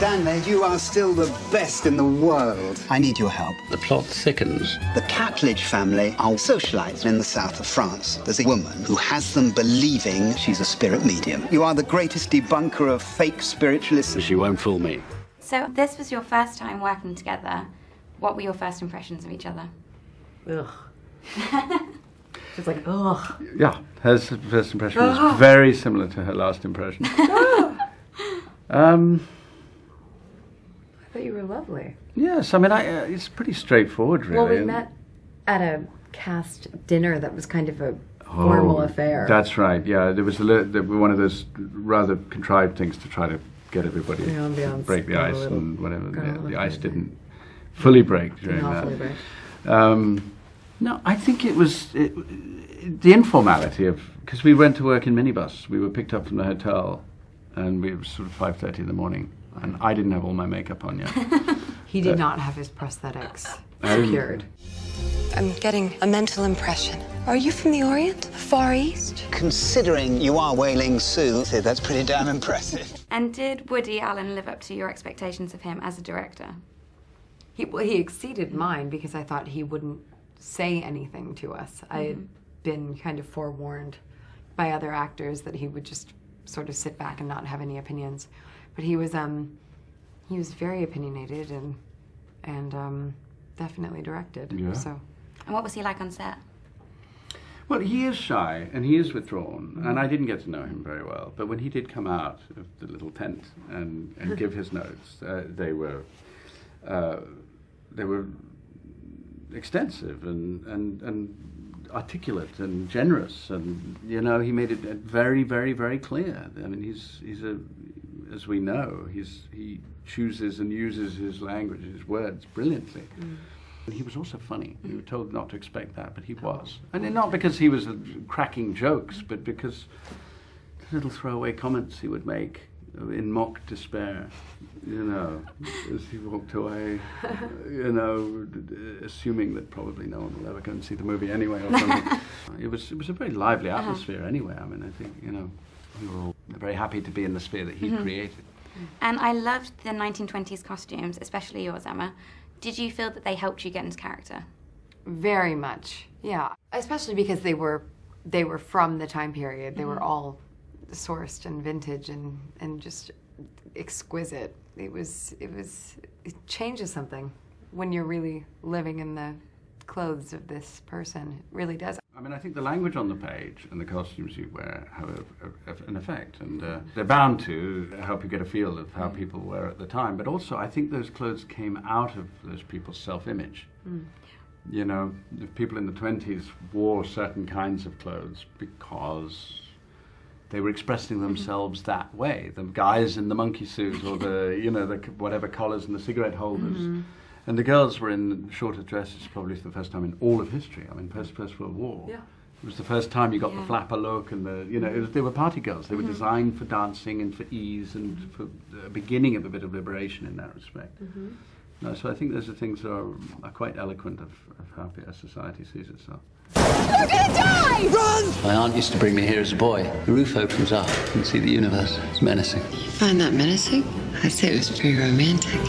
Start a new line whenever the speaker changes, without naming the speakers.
Stanley, you are still the best in the world. I need your help.
The plot thickens.
The Catledge family are socialites in the south of France. There's a woman who has them believing she's a spirit medium. You are the greatest debunker of fake spiritualists.
She won't fool me.
So this was your first time working together. What were your first impressions of each other?
Ugh. Just like, ugh.
Yeah, her first impression was very similar to her last impression.
I thought you were lovely.
Yes, I mean, it's pretty straightforward, really.
Well, we met at a cast dinner that was kind of a formal affair.
That's right, yeah. There was one of those rather contrived things to try to get everybody to break the ice and whatever. The ice didn't fully break during that.
Fully break.
No, I think it was the informality of, because we went to work in minibus. We were picked up from the hotel, and it was sort of 5:30 in the morning, and I didn't have all my makeup on yet.
He did not have his prosthetics secured.
I'm getting a mental impression. Are you from the Orient? Far East?
Considering you are Wailing Sue, that's pretty damn impressive.
And did Woody Allen live up to your expectations of him as a director?
He exceeded mine because I thought he wouldn't say anything to us. I had been kind of forewarned by other actors that he would just sort of sit back and not have any opinions. But he was very opinionated and definitely directed.
Yeah.
So.
And what was he like on set?
Well, he is shy and he is withdrawn, and I didn't get to know him very well. But when he did come out of the little tent and give his notes, they were extensive and articulate and generous, and he made it very, very, very clear. I mean, he's as we know, he chooses and uses his language, his words brilliantly. And he was also funny. We were told not to expect that, but he was. And not because he was cracking jokes, but because the little throwaway comments he would make in mock despair, as he walked away, assuming that probably no one will ever go and see the movie anyway or something. It was a very lively atmosphere anyway. I mean, I think, we were all very happy to be in the sphere that he created.
And I loved the 1920s costumes, especially yours, Emma. Did you feel that they helped you get into character?
Very much, yeah. Especially because they were from the time period. They were all sourced and vintage and just exquisite. It changes something when you're really living in the clothes of this person. It really does.
I mean, I think the language on the page and the costumes you wear have an effect, and they're bound to help you get a feel of how people were at the time. But also, I think those clothes came out of those people's self-image. The people in the 20s wore certain kinds of clothes because they were expressing themselves that way. The guys in the monkey suit, or the whatever collars and the cigarette holders. And the girls were in shorter dresses probably for the first time in all of history. I mean, post-First World War. Yeah. It was the first time you got the flapper look, and they were party girls. They were designed for dancing and for ease and for the beginning of a bit of liberation in that respect. No, so I think those are things that are quite eloquent of how a society sees itself.
You're gonna die! Run!
My aunt used to bring me here as a boy. The roof opens up. You can see the universe. It's menacing.
You find that menacing? I'd say it was very romantic.